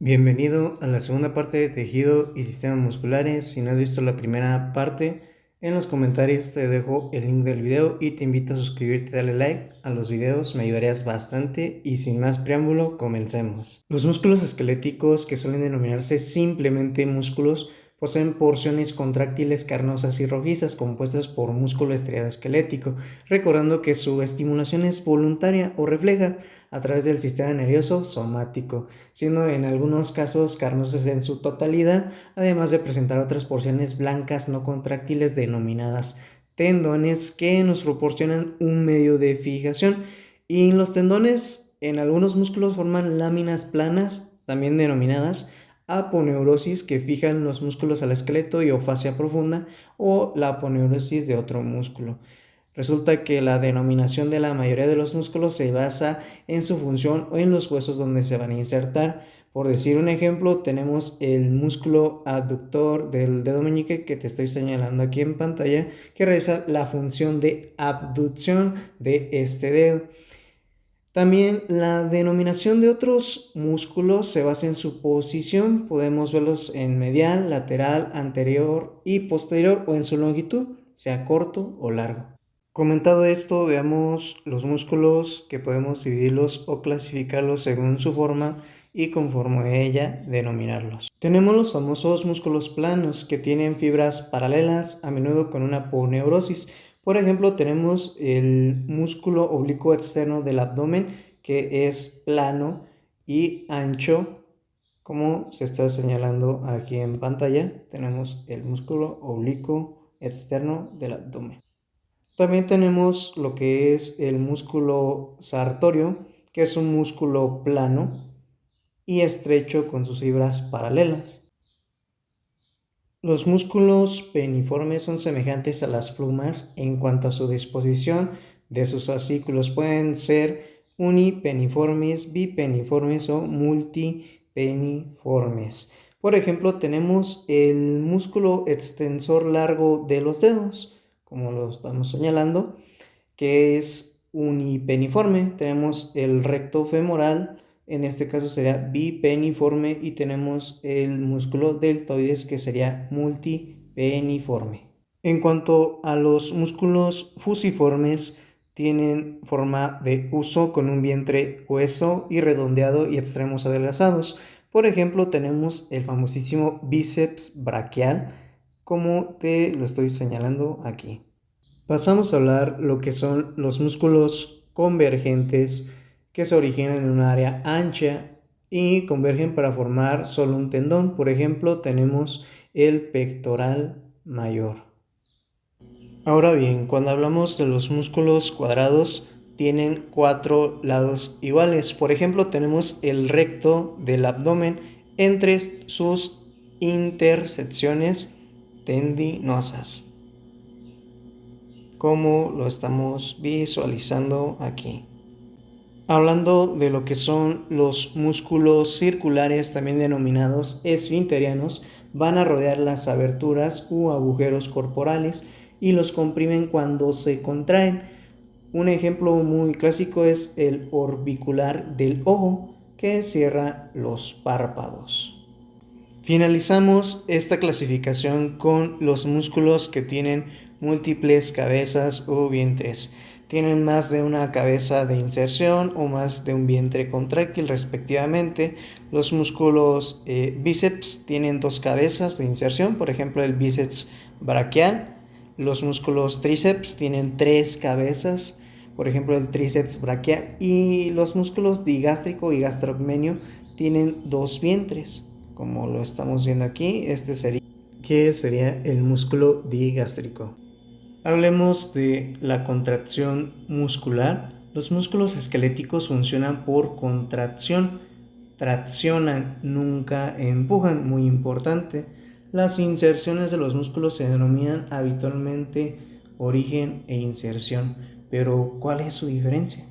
Bienvenido a la segunda parte de tejido y sistemas musculares. Si no has visto la primera parte, en los comentarios te dejo el link del video y te invito a suscribirte y darle like a los videos, me ayudarías bastante. Y sin más preámbulo, comencemos. Los músculos esqueléticos, que suelen denominarse simplemente músculos, poseen porciones contráctiles carnosas y rojizas compuestas por músculo estriado esquelético, recordando que su estimulación es voluntaria o refleja a través del sistema nervioso somático, siendo en algunos casos carnosas en su totalidad, además de presentar otras porciones blancas no contráctiles denominadas tendones que nos proporcionan un medio de fijación. Y los tendones en algunos músculos forman láminas planas, también denominadas aponeurosis, que fijan los músculos al esqueleto, y fascia profunda o la aponeurosis de otro músculo. Resulta que la denominación de la mayoría de los músculos se basa en su función o en los huesos donde se van a insertar. Por decir un ejemplo, tenemos el músculo abductor del dedo meñique que te estoy señalando aquí en pantalla, que realiza la función de abducción de este dedo. También la denominación de otros músculos se basa en su posición. Podemos verlos en medial, lateral, anterior y posterior, o en su longitud, sea corto o largo. Comentado esto, veamos los músculos, que podemos dividirlos o clasificarlos según su forma y conforme a ella denominarlos. Tenemos los famosos músculos planos, que tienen fibras paralelas, a menudo con una aponeurosis. Por ejemplo, tenemos el músculo oblicuo externo del abdomen, que es plano y ancho, como se está señalando aquí en pantalla. Tenemos el músculo oblicuo externo del abdomen. También tenemos lo que es el músculo sartorio, que es un músculo plano y estrecho con sus fibras paralelas. Los músculos peniformes son semejantes a las plumas en cuanto a su disposición de sus fascículos. Pueden ser unipeniformes, bipeniformes o multipeniformes. Por ejemplo, tenemos el músculo extensor largo de los dedos, como lo estamos señalando, que es unipeniforme. Tenemos el recto femoral, en este caso sería bipeniforme, y tenemos el músculo deltoides, que sería multipeniforme. En cuanto a los músculos fusiformes, tienen forma de huso con un vientre grueso y redondeado y extremos adelgazados. Por ejemplo, tenemos el famosísimo bíceps braquial, como te lo estoy señalando aquí. Pasamos a hablar lo que son los músculos convergentes, que se originan en un área ancha y convergen para formar solo un tendón. Por ejemplo, tenemos el pectoral mayor. Ahora bien, cuando hablamos de los músculos cuadrados, tienen 4 lados iguales. Por ejemplo, tenemos el recto del abdomen entre sus intersecciones tendinosas, como lo estamos visualizando aquí. Hablando de lo que son los músculos circulares, también denominados esfinterianos, van a rodear las aberturas u agujeros corporales y los comprimen cuando se contraen. Un ejemplo muy clásico es el orbicular del ojo, que cierra los párpados. Finalizamos esta clasificación con los músculos que tienen múltiples cabezas o vientres. Tienen más de una cabeza de inserción o más de un vientre contráctil respectivamente. Los músculos bíceps tienen 2 cabezas de inserción, por ejemplo el bíceps braquial. Los músculos tríceps tienen 3 cabezas, por ejemplo el tríceps braquial. Y los músculos digástrico y gastrocnemio tienen 2 vientres, como lo estamos viendo aquí. Este sería el músculo digástrico. Hablemos de la contracción muscular. Los músculos esqueléticos funcionan por contracción, traccionan, nunca empujan. Muy importante. Las inserciones de los músculos se denominan habitualmente origen e inserción. Pero, ¿cuál es su diferencia?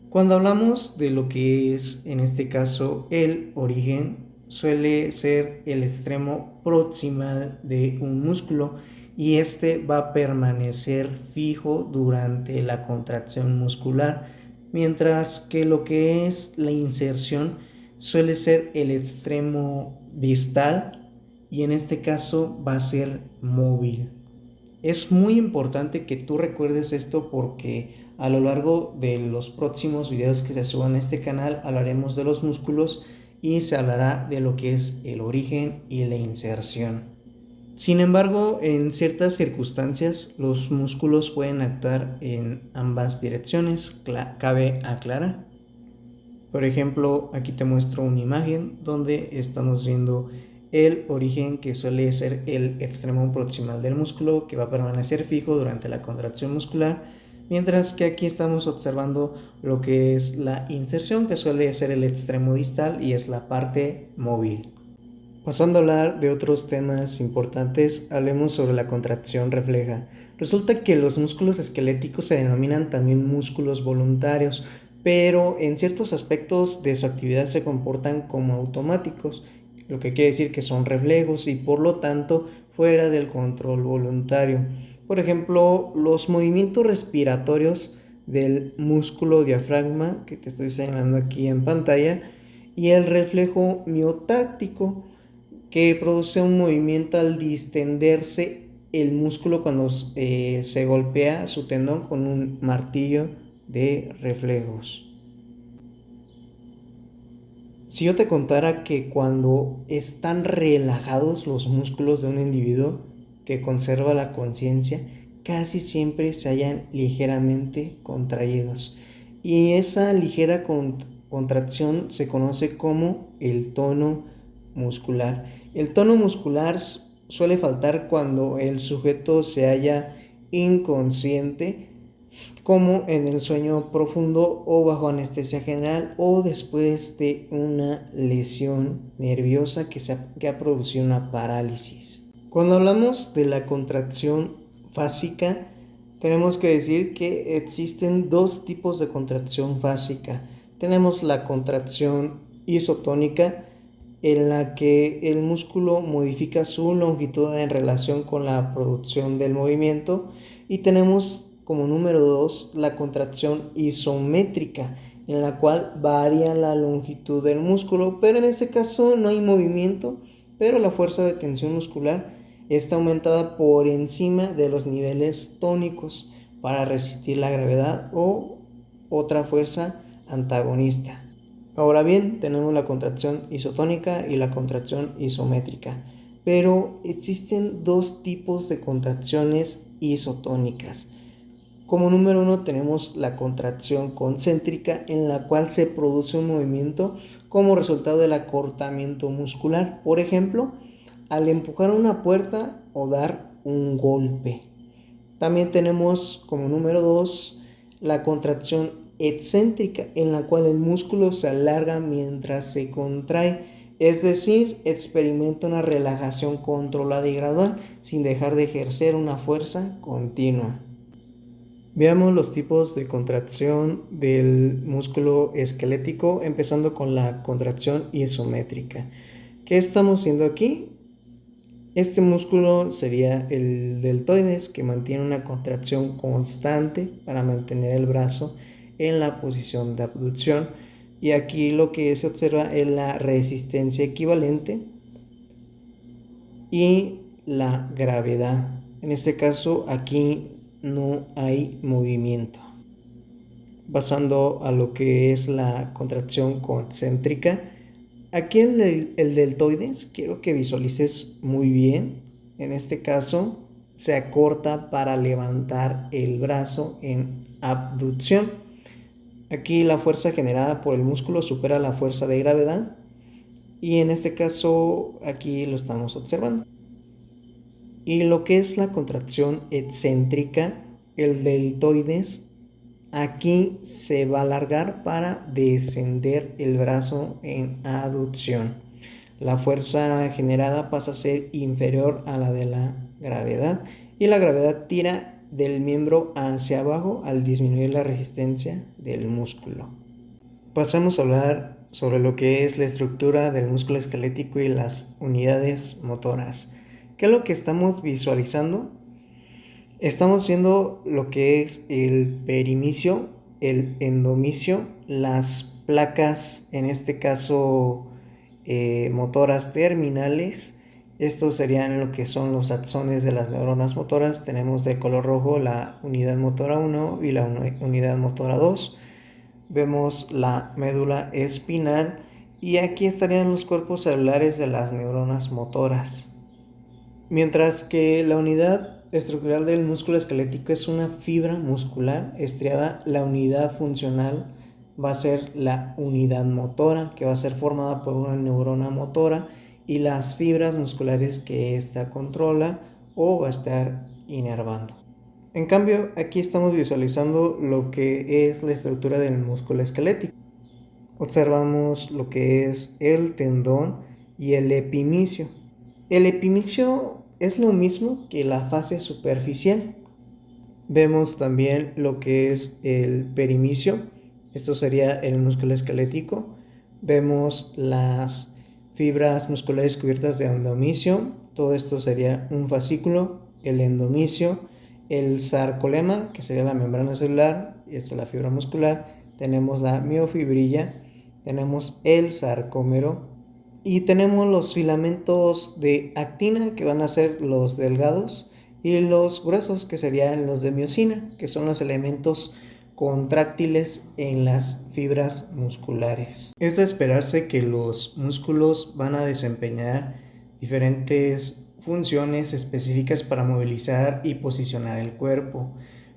Cuando hablamos de lo que es, en este caso, el origen, suele ser el extremo proximal de un músculo, y este va a permanecer fijo durante la contracción muscular, mientras que lo que es la inserción suele ser el extremo distal y en este caso va a ser móvil. Es muy importante que tú recuerdes esto porque a lo largo de los próximos videos que se suban a este canal hablaremos de los músculos y se hablará de lo que es el origen y la inserción. Sin embargo, en ciertas circunstancias los músculos pueden actuar en ambas direcciones, cabe aclarar. Por ejemplo, aquí te muestro una imagen donde estamos viendo el origen, que suele ser el extremo proximal del músculo, que va a permanecer fijo durante la contracción muscular, mientras que aquí estamos observando lo que es la inserción, que suele ser el extremo distal y es la parte móvil. Pasando a hablar de otros temas importantes, hablemos sobre la contracción refleja. Resulta que los músculos esqueléticos se denominan también músculos voluntarios, pero en ciertos aspectos de su actividad se comportan como automáticos, lo que quiere decir que son reflejos y por lo tanto fuera del control voluntario. Por ejemplo, los movimientos respiratorios del músculo diafragma, que te estoy señalando aquí en pantalla, y el reflejo miotáctico, que produce un movimiento al distenderse el músculo cuando se golpea su tendón con un martillo de reflejos. Si yo te contara que cuando están relajados los músculos de un individuo que conserva la conciencia, casi siempre se hallan ligeramente contraídos. Y esa ligera contracción se conoce como el tono muscular. El tono muscular suele faltar cuando el sujeto se halla inconsciente, como en el sueño profundo o bajo anestesia general o después de una lesión nerviosa que ha producido una parálisis. Cuando hablamos de la contracción fásica, tenemos que decir que existen dos tipos de contracción fásica. Tenemos la contracción isotónica, en la que el músculo modifica su longitud en relación con la producción del movimiento, y tenemos como número 2 la contracción isométrica, en la cual varía la longitud del músculo, pero en este caso no hay movimiento, pero la fuerza de tensión muscular está aumentada por encima de los niveles tónicos para resistir la gravedad o otra fuerza antagonista. Ahora bien, tenemos la contracción isotónica y la contracción isométrica, pero existen dos tipos de contracciones isotónicas. Como número 1 tenemos la contracción concéntrica, en la cual se produce un movimiento como resultado del acortamiento muscular, por ejemplo, al empujar una puerta o dar un golpe. También tenemos como número 2 la contracción excéntrica, en la cual el músculo se alarga mientras se contrae, es decir, experimenta una relajación controlada y gradual sin dejar de ejercer una fuerza continua. Veamos los tipos de contracción del músculo esquelético, empezando con la contracción isométrica. ¿Qué estamos haciendo aquí? Este músculo sería el deltoides, que mantiene una contracción constante para mantener el brazo en la posición de abducción, y aquí lo que se observa es la resistencia equivalente y la gravedad. En este caso aquí no hay movimiento. Pasando a lo que es la contracción concéntrica, aquí el deltoides quiero que visualices muy bien. En este caso se acorta para levantar el brazo en abducción. Aquí la fuerza generada por el músculo supera la fuerza de gravedad, y en este caso aquí lo estamos observando. Y lo que es la contracción excéntrica, el deltoides aquí se va a alargar para descender el brazo en aducción. La fuerza generada pasa a ser inferior a la de la gravedad, y la gravedad tira del miembro hacia abajo al disminuir la resistencia del músculo. Pasamos a hablar sobre lo que es la estructura del músculo esquelético y las unidades motoras. ¿Qué es lo que estamos visualizando? Estamos viendo lo que es el perimicio, el endomicio, las placas, en este caso motoras terminales. Estos serían lo que son los axones de las neuronas motoras. Tenemos de color rojo la unidad motora 1 y la unidad motora 2. Vemos la médula espinal y aquí estarían los cuerpos celulares de las neuronas motoras. Mientras que la unidad estructural del músculo esquelético es una fibra muscular estriada, la unidad funcional va a ser la unidad motora, que va a ser formada por una neurona motora y las fibras musculares que ésta controla o va a estar inervando. En cambio, aquí estamos visualizando lo que es la estructura del músculo esquelético. Observamos lo que es el tendón y el epimicio. El epimicio es lo mismo que la fascia superficial. Vemos también lo que es el perimicio. Esto sería el músculo esquelético. Vemos las fibras musculares cubiertas de endomicio. Todo esto sería un fascículo, el endomicio, el sarcolema, que sería la membrana celular, y esta es la fibra muscular. Tenemos la miofibrilla, tenemos el sarcómero y tenemos los filamentos de actina, que van a ser los delgados, y los gruesos, que serían los de miosina, que son los elementos contráctiles en las fibras musculares. Es de esperarse que los músculos van a desempeñar diferentes funciones específicas para movilizar y posicionar el cuerpo.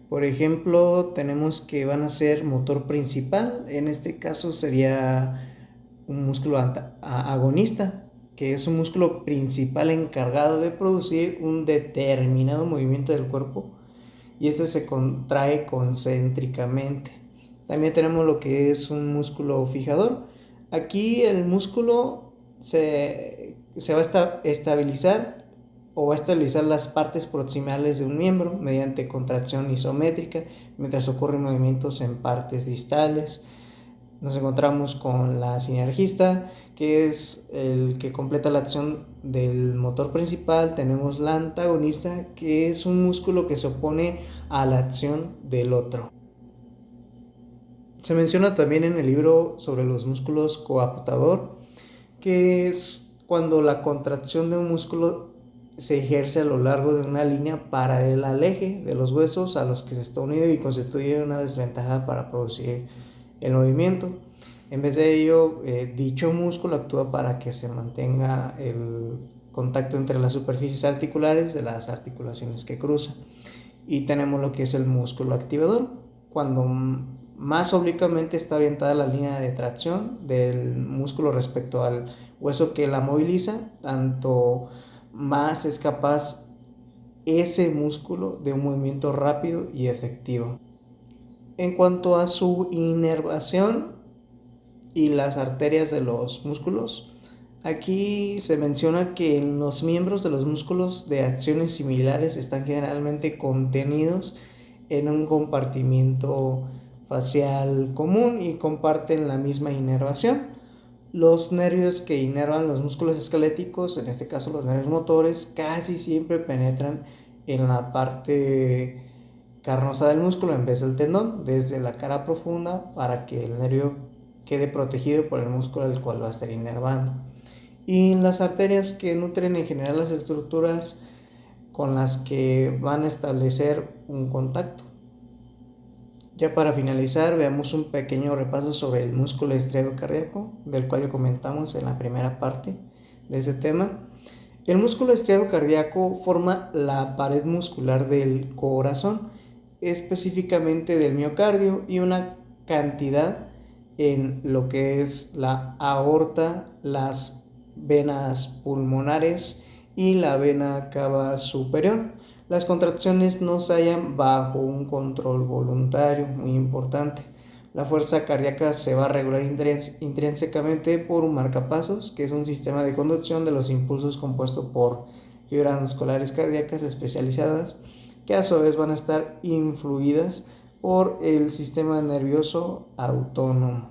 Por ejemplo, tenemos que van a ser motor principal, en este caso sería un músculo agonista, que es un músculo principal encargado de producir un determinado movimiento del cuerpo y este se contrae concéntricamente. También tenemos lo que es un músculo fijador. Aquí el músculo se va a estabilizar o va a estabilizar las partes proximales de un miembro mediante contracción isométrica mientras ocurren movimientos en partes distales. Nos encontramos con la sinergista, que es el que completa la acción del motor principal. Tenemos la antagonista, que es un músculo que se opone a la acción del otro. Se menciona también en el libro sobre los músculos coaptador, que es cuando la contracción de un músculo se ejerce a lo largo de una línea paralela al eje de los huesos a los que se está unido y constituye una desventaja para producir el movimiento. En vez de ello, dicho músculo actúa para que se mantenga el contacto entre las superficies articulares de las articulaciones que cruzan. Y tenemos lo que es el músculo activador, cuando más oblicuamente está orientada la línea de tracción del músculo respecto al hueso que la moviliza, tanto más es capaz ese músculo de un movimiento rápido y efectivo. En cuanto a su inervación y las arterias de los músculos, aquí se menciona que en los miembros de los músculos de acciones similares están generalmente contenidos en un compartimiento facial común y comparten la misma inervación. Los nervios que inervan los músculos esqueléticos, en este caso los nervios motores, casi siempre penetran en la parte carnosa del músculo en vez del tendón, desde la cara profunda, para que el nervio quede protegido por el músculo al cual va a estar inervando. Y las arterias que nutren en general las estructuras con las que van a establecer un contacto. Ya para finalizar, veamos un pequeño repaso sobre el músculo estriado cardíaco, del cual ya comentamos en la primera parte de ese tema. El músculo estriado cardíaco forma la pared muscular del corazón, específicamente del miocardio, y una cantidad en lo que es la aorta, las venas pulmonares y la vena cava superior. Las contracciones no se hallan bajo un control voluntario, muy importante. La fuerza cardíaca se va a regular intrínsecamente por un marcapasos, que es un sistema de conducción de los impulsos compuesto por fibras musculares cardíacas especializadas, que a su vez van a estar influidas por el sistema nervioso autónomo.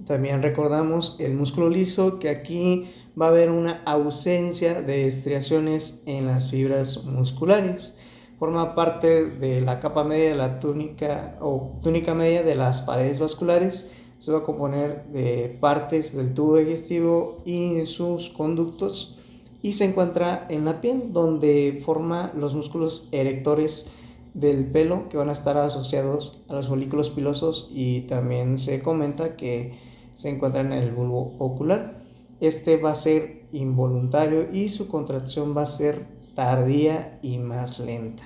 También recordamos el músculo liso, que aquí va a haber una ausencia de estriaciones en las fibras musculares. forma parte de la capa media de la túnica o túnica media de las paredes vasculares. Se va a componer de partes del tubo digestivo y sus conductos, y se encuentra en la piel, donde forma los músculos erectores del pelo, que van a estar asociados a los folículos pilosos, y también se comenta que se encuentran en el bulbo ocular. Este va a ser involuntario y su contracción va a ser tardía y más lenta.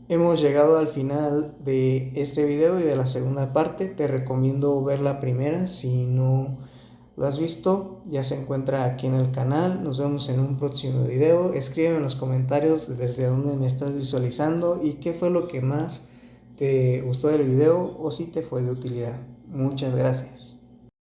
Hemos llegado al final de este video y de la segunda parte. Te recomiendo ver la primera si no lo has visto. Ya se encuentra aquí en el canal. Nos vemos en un próximo video. Escríbeme en los comentarios desde dónde me estás visualizando y qué fue lo que más te gustó del video o si te fue de utilidad. Muchas gracias.